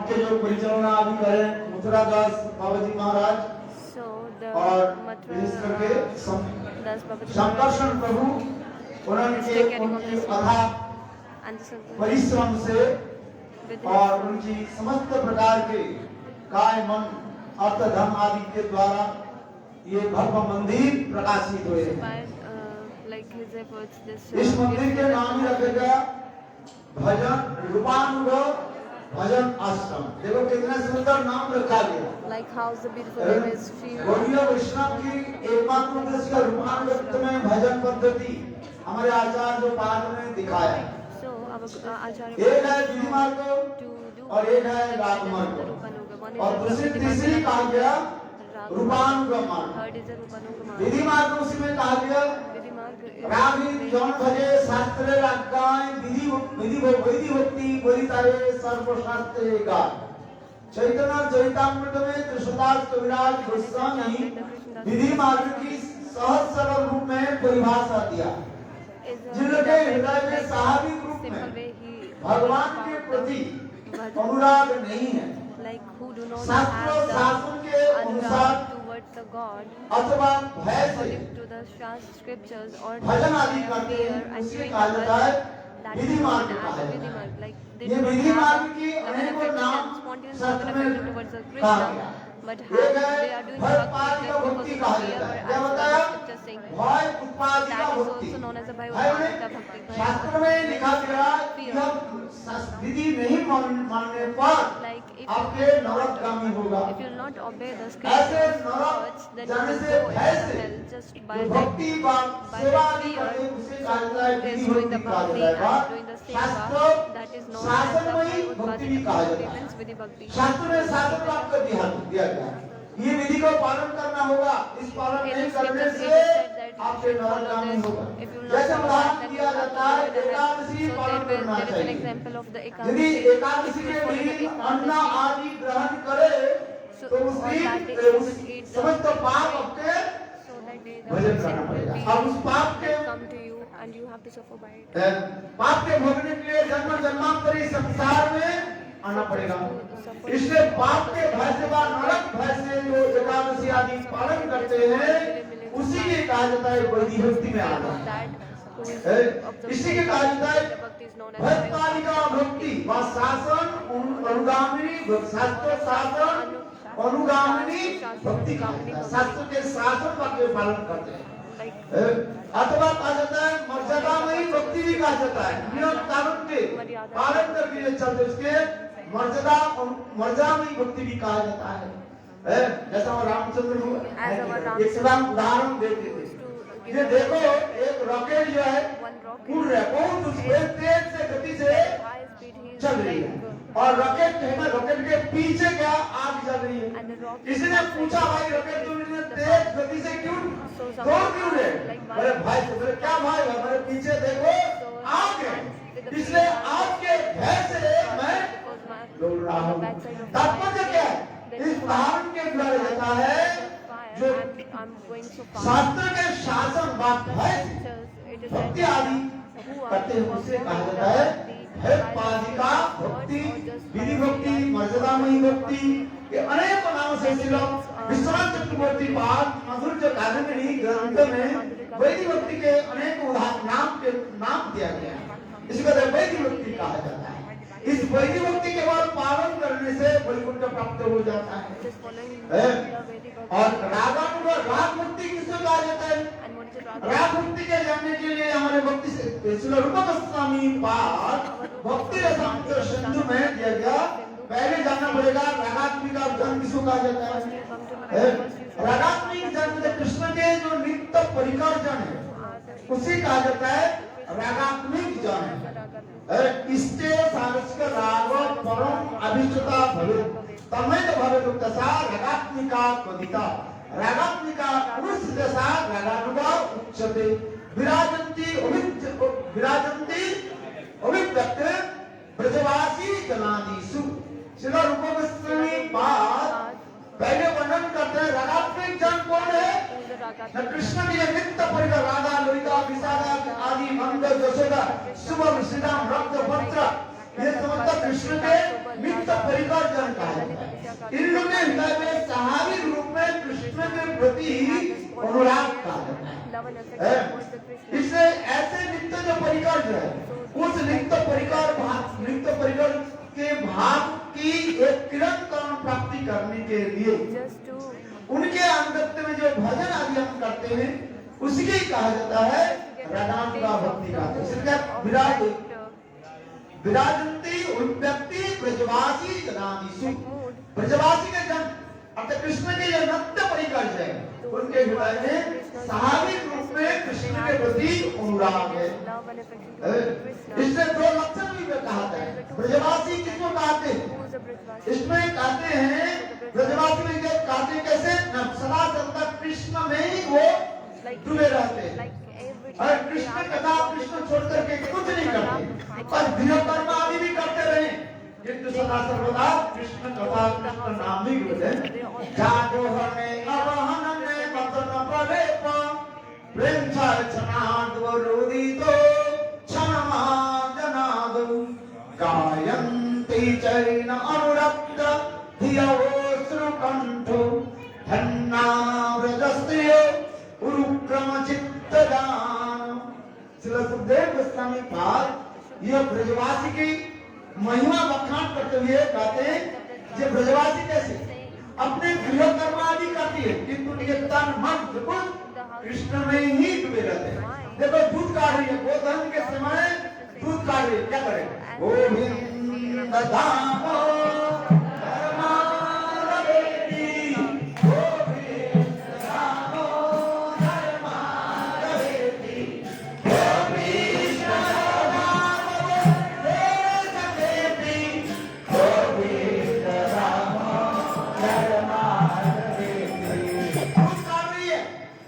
मठ के जो परिचालना अभी करें मथुरा दास बाबा जी महाराज So the और Mathura विशेष करके Das Babaji शंकरशन प्रभु उनके उनकी अथाह and the Sadguru परिश्रम से with और his उनकी समस्त प्रकार के काय मन अर्थ धर्म आदि के द्वारा ये भव्य मंदिर प्रकाशित हुए हैं। by like his efforts this इस मंदिर के नाम ही रखा गया भजन रूपानुग भजन आश्रम। देखो कितना सुंदर नाम रखा गया। like how the beautiful name is Sri Gaudiya वैष्णव की एकमात्र उद्देश्य का रूपानुगत में भजन पद्धति हमारे आचार्य जो पाद में दिखाया। So our Acharya एक है विधि मार्ग to do और एक है राग मार्ग Rupanuga. One और is दूसरी the तीसरी कहा गया रूपानुग मार्ग। third is the Rupanuga mark. विधि मार्ग उसी में कहा गया Vidhi marg is रागी जौन भजे शास्त्र रागाएं विधि विधि वैधि भक्ति बोलितारे सर्वशास्त्र का चैतन्य चरितामृत में त्रिशतास कविराज गोस्वामी विधि मार्ग की सहज सरल रूप में परिभाषा दिया। जिनके हृदय में स्वाभाविक रूप में भगवान के प्रति अनुराग नहीं है, like who do not शास्त्र have the शासन के अनुसार anurag towards the God अथवा भय से according to the scriptures or भजन आदि करते fear हैं, and उसे doing कहा जाता है that विधि is मार्ग known कहा as जाता Vidhi है। marg. Like they ये do not विधि have मार्ग की an अनेकों affection नाम and spontaneous शास्त्र love में and affection towards the कहा Krishna, गया। but एक have है they are doing भय bhakti का just भक्ति because कहा of जाता fear है। or क्या as बताया? the scripture saying भय उत्पादी का that is भक्ति। also known as a भय Bhayupadika में bhakti. शास्त्र में लिखा गया कि यह विधि नहीं मानने पर Like if आपके नरकगामी होगा। if you not obey the ऐसे scriptures नरक words, then जाने you से will go भय into से hell just by जो that भक्ति व by सेवा that आदि fear. करते हैं, उसे कहा जाता है Is विधि doing the भक्ति कहा bhakti जाता है। and doing the शास्त्र seva, that is known as the शासनमयी भक्ति भी Bhayupadika कहा bhakti, जाता है। means Vidhi bhakti. शास्त्र में शासन प्राप्त कर दिया गया है। ये विधि को पालन करना होगा, इस पालन In नहीं the करने scriptures, से it is said that you आपके should follow नरकगामी this. होगा। If you will not जैसे follow उदाहरण that, then दिया you have जाता है to go to hell. Ekadashi So पालन करना there is an चाहिए। example of the यदि Ekadasi. एकादशी If you के follow the दिन अन्न Ekadasi, आदि ग्रहण करे so तो उस on that day दिन you उस will eat the समस्त पाप आपके so that day the bhajan sin करना will पड़ेगा। be अब उस पाप के come to you and you have to suffer by it. पाप के भोगने के लिए जन्म जन्मांतर इस संसार में आना पड़ेगा। इसलिए पाप के भय से व नरक भय से जो एकादशी आदि पालन करते हैं उसी के कहा जाता है वैधि भक्ति में आना। इसी के कहा जाता है भक्तालिका भक्ति व शासन अनुगामिनी शास्त्र शासन अनुगामिनी भक्ति कहा जाता है। शास्त्र के शासन का पालन करते हैं। अथवा कहा जाता है मर्यादामयी भक्ति भी कहा जाता है। नियम कानून के पालन करके चलते उसके मर्यादामयी भक्ति भी कहा जाता है। जैसा रामचंद्र एक सदाम उदाहरण देते थे। ये देखो एक रॉकेट जो है उड़ रहा है, बहुत तेज से गति से चल रही है और रॉकेट के पीछे क्या आग जल रही है। किसी ने पूछा भाई रॉकेट तुम इतने तेज गति से क्यों दौड़ क्यों रहे? अरे भाई बोले क्या भाई हमारे पीछे देखो आग है, इसलिए आग के भय से मैं दौड़ रहा हूँ। तात्पर्य क्या है? इस उदाहरण के द्वारा जाता है जो शास्त्र के शासन व भय भक्ति आदि करते हैं उसे कहा जाता है भयपादिका भक्ति, विधि भक्ति, मर्यादामयी भक्ति। ये अनेक नामों से विश्वनाथ चक्रवर्ती पाद माधुर्य कादम्बरी ग्रंथ में वैदिक भक्ति के अनेक नाम दिया गया है। इसको वैदिक भक्ति कहा जाता है। इस वैदिक भक्ति के बाद पालन करने से वैकुंठ प्राप्त हो जाता है। और रागानुग राग भक्ति किसको कहा जाता है? राग भक्ति के जानने के लिए हमारे भक्ति से रूप गोस्वामी पाद भक्ति रसामृत सिंधु में दिया गया। पहले जानना पड़ेगा रागात्मिक जन्म किसको कहा जाता है? रागात्मिक जन्म कृष्ण के जो नित्य परिकर जन है उसे कहा जाता है रागात्मिक जन। इष्टे सारस्क राग परम अभिष्टता भवे तमेत भवे तथा रागात्मिका कथिता रागात्मिका पुरुष जैसा रागानुगा उच्चते विराजन्ति अभिव्यक्त ब्रजवासी जनादीषु। श्रील रूप गोस्वामी पाद पहले वर्णन करते हैं रागात्मिक जन कौन है? न कृष्ण के नित्य परिकर राधा ललिता विशाखा आदि मंद यशोदा शुभम श्रीराम रक्त भद्र ये समस्त कृष्ण के नित्य परिकर जन कहा जाता है। इनमें हृदय में स्वाभाविक रूप में कृष्ण के प्रति अनुराग कहा जाता है। love and affection towards the Krishna. इससे ऐसे नित्य जो परिकर जो है उस नित्य परिकर के भाव की एक किरण प्राप्ति करने के लिए Just to उनके अंगत्य में जो भजन आदि हम करते हैं उसके कहा जाता है रागानुगा भक्ति का। इसलिए विराजंती व्यक्ति ब्रजवासी जनादिषु, ब्रजवासी के जन अर्थात कृष्ण के जो नित्य परिकर है उनके हृदय में स्वाभाविक रूप में कृष्ण के प्रति अनुराग है। love and affection towards the Krishna. इससे दो लक्षण भी कहा है। ब्रजवासी किसको कहते हैं? Who is a Brajvasi? इसमें कहते हैं ब्रजवासी में जो कहते हैं कैसे सदा सर्वदा कृष्ण में ही वो डूबे रहते हैं Like every और कृष्ण कथा कृष्ण छोड़ करके कुछ नहीं करते पर गृह कर्म आदि भी करते रहे किंतु सदा सर्वदा कृष्ण कथा कृष्ण नाम ही बोले। जागो हमें अवहन में मदन पड़े प्रेम छनाद वरुदितो क्षणमा जनाद गायन्ति चैन अनुरक्त धियोश्रुकण्ठो धन्नाव्रजस्त्रियो उरुक्रम चित्तदान। श्रील सुखदेव गोस्वामी पाद यह ब्रजवासी की महिमा बखान करते हुए कहते हैं ये ब्रजवासी कैसे अपने गृह कर्म आदि करती है किंतु ये तन मन बिल्कुल कृष्ण में ही डूबे रहते हैं। देखो दूध काट रही है गोधन के समय दूध काट रही है क्या करे गोविंद धामो धर्मादेवी गोविंद धामो धर्मादेवी गोविंद धामो देवी गोविंद धामो धर्मादेवी। दूध काट रही है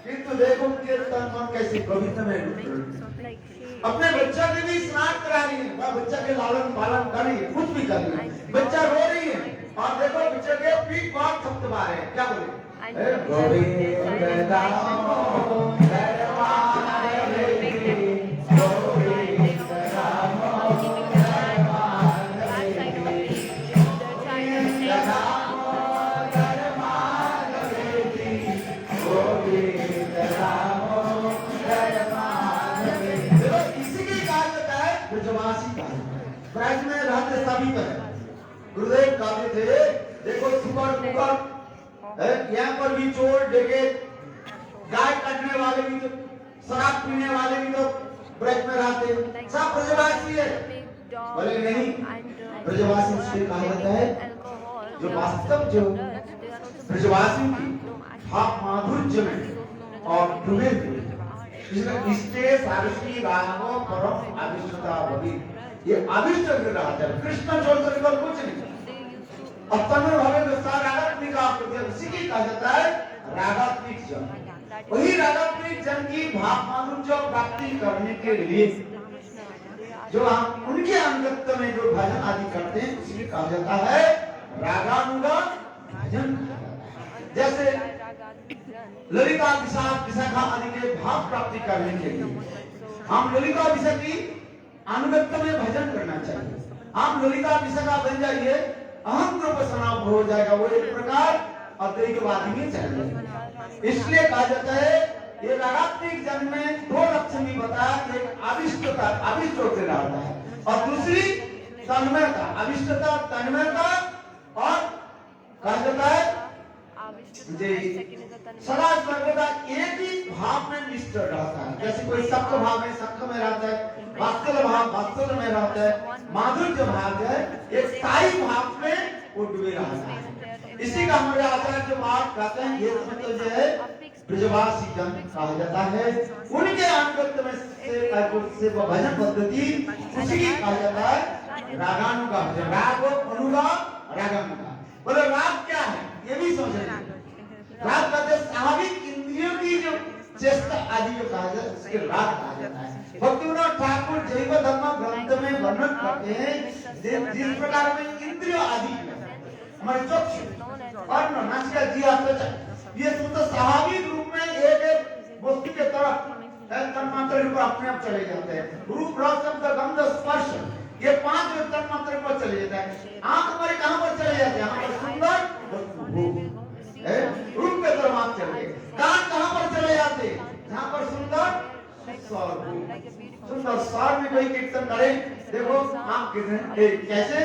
किंतु देखो कीर्तन मन कैसे गोविंद में डूब रही है। like she अपने बच्चा के भी स्नान करा रही है वह बच्चा के लालन पालन कर रही है कुछ भी कर रही है बच्चा रो रही है और देखो बच्चे के पीठ पाट थपथपा रहे हैं क्या बोले गोविंद दामो धर्मादेवी गोविंद दामो ब्रजवासी का ब्रज में रहते सभी पर गुरुदेव कहते थे देखो सुपर कुकर यहाँ पर भी चोर डेके गाय काटने वाले भी तो शराब पीने वाले भी तो ब्रज में रहते सब ब्रजवासी है। बोले नहीं ब्रजवासी इसलिए कहा जाता है जो वास्तव जो ब्रजवासी की भाव माधुर्य में और डूबे हुए इष्टे सारस्वी रागो परम अभिष्टता भवी ये अभिष्ट ग्रह है कृष्ण छोड़ कर कुछ नहीं। अब तनु भवे विस्तार रागात्मिक आकृति इसी की कहा जाता है रागात्मिक जन। वही रागात्मिक जन की भाव माधुर्य प्राप्ति करने के लिए जो हम उनके अंगत्व में जो भजन आदि करते हैं इसलिए कहा जाता है रागानुगा भजन। जैसे ललिता विशाखा आदि के भाव प्राप्ति करने के लिए हम ललिता विशाखा की अनुगत्य में भजन करना चाहिए। आप ललिता विशाखा बन जाइए अहम रूप सनाप हो जाएगा वो एक प्रकार अद्वैतवादी में चल जाएगा। इसलिए कहा जाता है ये रागात्मिक जन में दो लक्षण भी बताया एक अभिष्टता अभिष्ट होते रहता है और दूसरी तन्मयता अभिष्टता तन्मयता और कहा जाता है सदा सर्वदा एक ही भाव में निष्ठ रहता है। जैसे कोई सप्त भाव में सख्त में रहता है वात्सल भाव वात्सल में रहता है माधुर्य भाव है एक स्थायी भाव में वो डूबे रहता है। इसी का हमारे आचार्य जो बात कहते हैं ये मतलब जो है ब्रजवासी जन कहा जाता है उनके अंगत्व में से भजन पद्धति उसी की कहा जाता है रागानुगा भजन। राग अनुगा रागानुगा बोले राग क्या है ये भी समझना। राग कहते स्वाभाविक इंद्रियों की जो चेष्टा आदि जो कहा जाता है उसके राग कहा जाता है। भक्तिविनोद ठाकुर जैव धर्म ग्रंथ में वर्णन करते हैं जिस प्रकार में इंद्रियों आदि हमारे चक्षु अन्न नासिका जिह्वा त्वचा ये सब स्वाभाविक रूप में एक वस्तु के तरफ तन्मात्र रूप अपने आप चले जाते हैं। रूप रस शब्द गंध स्पर्श ये 5 तन्मात्र पर चले जाता है। आंख हमारे कहां पर चले जाते हैं? हमारे सुंदर रूप के तरफ आंख चले गए। कान कहां पर चले जाते हैं? जहां पर सुंदर सुंदर स्वर में कोई कीर्तन करे, देखो आंख कितने कैसे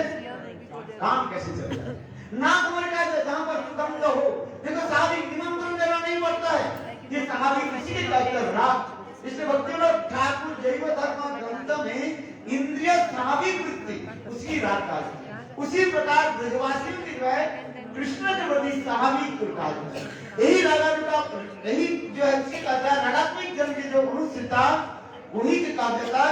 काम कैसे चल रहा है। नाक हमारे कैसे जहां पर सुगंध हो, देखो साहबी निमंत्रण देना नहीं पड़ता है, ये साहबी किसी के कहते राग। इसलिए भक्तियों लोग ठाकुर जैव धर्म ग्रंथ में इंद्रिय स्वाभाविक वृत्ति उसकी राग का, उसी प्रकार ब्रजवासियों की जो है कृष्ण के प्रति स्वाभाविक प्रकार है। यही रागानुगा, यही जो है इसकी कहता है रागात्मिक जन की जो अनुसिता वही की काव्यता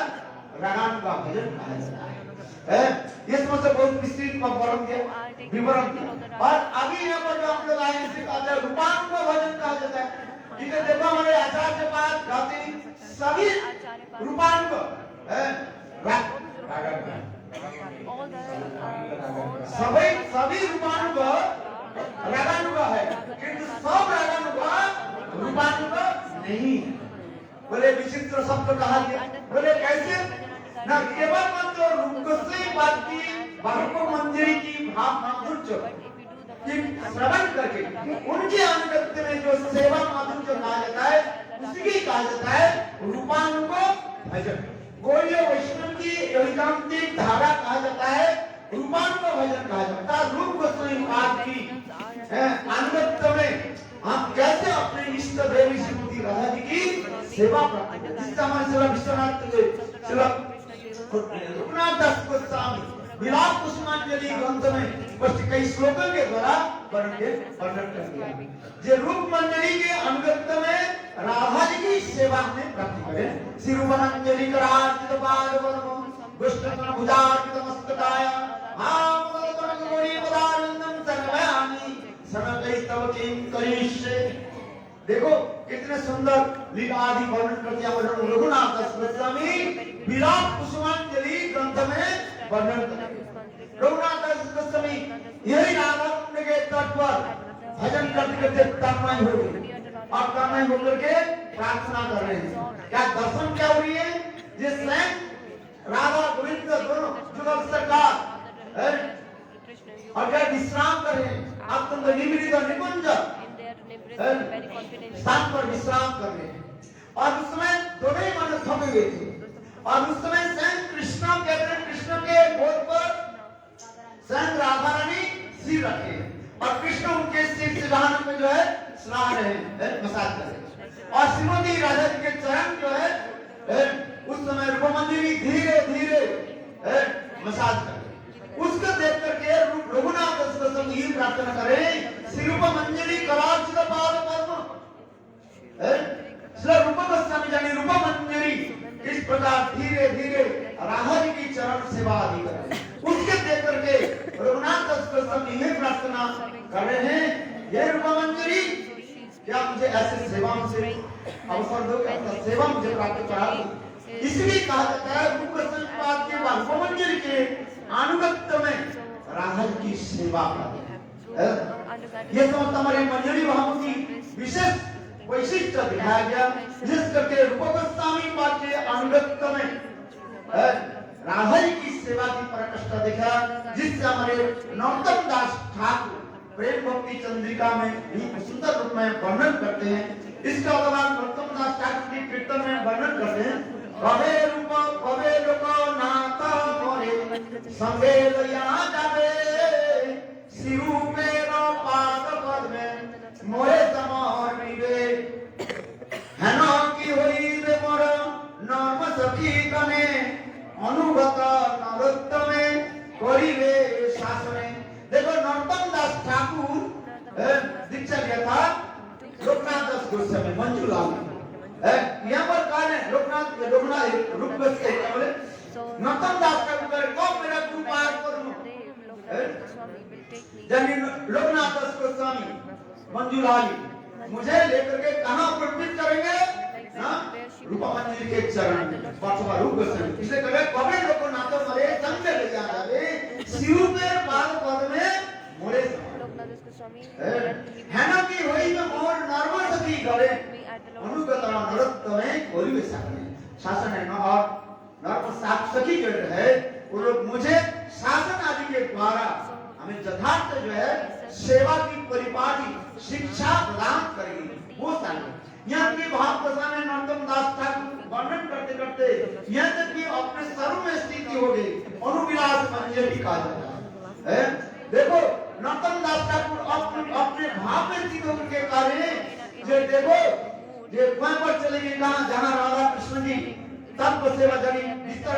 रागानुगा भजन कहा जाता है। ये समझ बहुत विस्तृत विवरण किया। और अभी यहाँ पर जो हम लोग आए इसे कहते हैं रूपानुगा भजन कहा जाता है। इसे देखो हमारे आचार्य के पास गाते सभी रूपानुगा सभी रूपानुगा रागानुगा है, किंतु सब रागानुगा रूपानुगा नहीं। बोले विचित्र शब्द कहा गया, बोले कैसे ना केवल मात्र रूप से बात की बारको मंजरी की भाव माधुर्य की श्रवण करके उनके अनुगत्य में जो सेवा माधुर्य कहा जाता है उसी कहा जाता है रूपानुगो भजन। गौड़ीय वैष्णव की एकांतिक धारा कहा जाता है रूपानुगो भजन कहा जाता है। रूप गोस्वामी पाद की अनुगत्य में हम कैसे अपने इष्ट देवी श्रीमती राधा जी की सेवा प्राप्त करें। जिससे हमारे सेवा विश्वनाथ रघुनाथ दास गोस्वामी विलाप कुसुमांजलि ग्रंथ में स्पष्ट कई श्लोकों के द्वारा वर्णन कर दिया। जे रूप मंजरी के अनुगत्य में राधा जी की सेवा में प्राप्ति करें। सिरुवनांजलि करार्चित पादपद्म विष्णु भुजार्चित मस्तकाय आमोदन गौरी पदानंदं सर्वयामि समकै तव किं करिष्ये। देखो कितने सुंदर लीला आदि वर्णन करते हैं रघुनाथ दास गोस्वामी विलाप कुसुमांजलि ग्रंथ में वर्णन करते। रघुनाथ दास गोस्वामी यही राधा कुंड के तट पर भजन करते करते तन्मय हो गए और तन्मय होकर के प्रार्थना कर रहे हैं। क्या दर्शन क्या हो रही है? जिसमें राधा गोविंद दोनों जुगल सरकार और क्या विश्राम कर रहे हैं, अत्यंत निवृत्त और निकुंज स्थान पर विश्राम कर रहे हैं। और उस समय दोनों ही मन थमे हुए थे और उस समय स्वयं कृष्ण के गोद पर स्वयं राधा रानी सिर रखे और कृष्ण उनके सिर से डहान में जो है स्नान रहे हैं, मसाज कर रहे हैं। और श्रीमती राधा जी के चरण जो है उस समय रूप मंजरी धीरे धीरे मसाज कर रहे। उसको देख करके रघुनाथ दास गोस्वामी ये प्रार्थना करें श्री रूप मंजरी करार्चित पादपद्म। श्री रूप गोस्वामी जानी रूप मंजरी इस प्रकार धीरे धीरे राधा जी की चरण सेवा आदि कर रहे हैं। उसके देख करके रघुनाथ दास गोस्वामी ये प्रार्थना कर रहे हैं, ये रूप मंजरी क्या मुझे ऐसे सेवाओं से अवसर दो, ऐसा सेवा मुझे प्राप्त करा दो। इसलिए कहा जाता है रूप गोस्वामी पाद के बाद रूप मंजरी के अनुगत्य में राधा की सेवा करते हैं। ये तो हमारे मंजरी भाव की विशेष वैशिष्ट दिखाया गया, जिस करके रूप गोस्वामी पाद के अनुगत्य में राधा जी की सेवा की प्रकृष्ट दिखा, जिससे हमारे नरोत्तम दास ठाकुर प्रेम भक्ति चंद्रिका में भी सुंदर रूप में वर्णन करते हैं। इसका अलावा नरोत्तम दास ठाकुर की कीर्तन में वर्णन करते हैं कवे रूप कवे लोक नाथ मोरे संगे लया जावे सिरूपेर पाद पद्मे मोरे समर्पिबे हेन की होइबे मोर नर्म सखी गणे अनुगत नरोत्तमे करिबे शासने। देखो नरोत्तम दास ठाकुर दीक्षा लिया था लोकनाथ दास गोस्वामी मंजूलाल यहाँ पर कहा है लोकनाथ रूप बोले नरोत्तम दास ठाकुर कब मेरा कृपा करूं यानी लोकनाथ दास गोस्वामी मंजूलाली मुझे लेकर के कहां प्रकट करेंगे ना रूप मंजरी के चरण में पांचवा रूप गोस्वामी। इसलिए कहे कबे लोकनाथ मरे संग ले जावे सिरूपेर पाद पद में मोरे हेना की होई में मोर नर्म सखी गले अनुगत नरोत्तमे करिबे शासने। शासन है न और नर्म साक्षी जो है वो लोग मुझे शासन आदि के द्वारा हमें यथार्थ जो है सेवा की परिपाटी शिक्षा प्रदान करेगी। वो सारी यहाँ की भाव दशा में नरोत्तम दास ठाकुर वर्णन करते करते यहाँ तक कि अपने सर्व में स्थिति हो गई, अनुविलास मंजरी कहा जाता है। देखो नरोत्तम दास ठाकुर अपने भाव में स्थित होकर के कार्य जो देखो ये वहां पर चले गए कहाँ, जहाँ राधा कृष्ण जी तब सेवा जानी बिस्तर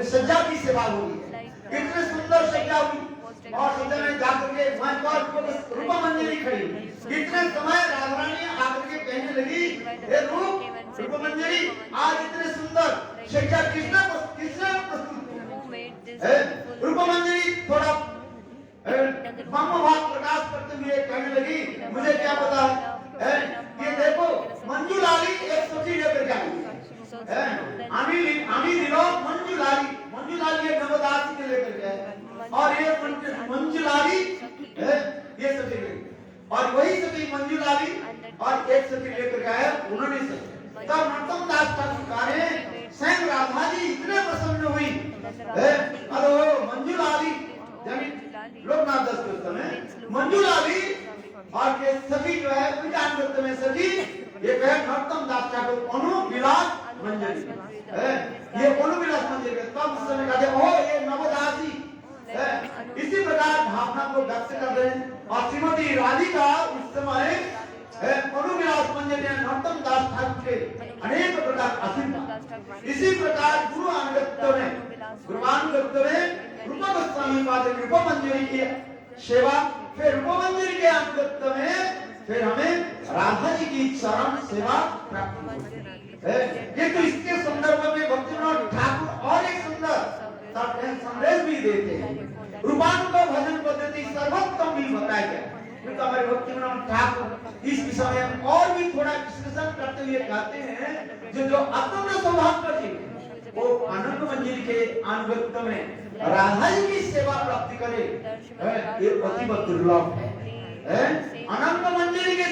सज्जा की सेवा हुई है, कितने सुंदर सज्जा हुई और सज्जा में जाकर के वहां पर रूपा मंजरी खड़ी, कितने समय राधा रानी आकर के कहने लगी हे रूपा मंजरी आज इतने सुंदर सज्जा किसने प्रस्तुत है। रूपा मंजरी थोड़ा भाव प्रकाश करते हुए कहने लगी मुझे क्या पता है, ये देखो मंजू लाली एक सखी लेकर के आई, आमी दिलो मंजू लाली एक नवदासी के लेकर के आए और ये मंजू लाली ये सखी और वही सखी मंजू लाली और एक सखी लेकर के आए उन्होंने सखी। तब नरोत्तम दास ठाकुर ने स्वयं राधा जी इतने प्रसन्न हुई, अरे मंजू लाली लोकनाथ दास के समय मंजू लाली और के सभी जो है विज्ञान वृत्त में सभी ये कहे नरोत्तम दास ठाकुर अनुविलास मंजरी है, ये अनुविलास मंजरी है। तब उस समय कहते ओ ये नवदासी है, इसी प्रकार भावना को व्यक्त कर रहे हैं और श्रीमती राधिका उस समय अनुविलास मंजरी नरोत्तम दास ठाकुर के अनेक प्रकार आशीर्वाद। इसी प्रकार गुरु अनुगत्य में रूपा गोस्वामी पाद रूपा मंजरी की सेवा, फिर रूपा मंजरी के अनुगत्य में फिर हमें राधा जी की चरण सेवा प्राप्त होती है। ये तो इसके संदर्भ में भक्तिविनोद ठाकुर और एक सुंदर संदेश भी देते हैं। रूपानुग भजन पद्धति सर्वोत्तम भी बताया गया, क्योंकि हमारे भक्तिविनोद ठाकुर इस विषय में और भी थोड़ा विश्लेषण करते हुए कहते हैं जो अत्यंत सौभाग्य जी वो आनंद मंजरी के अनुगत्य में राधा जी की सेवा प्राप्ति करे, ये अति दुर्लभ है। आनंद मंजरी के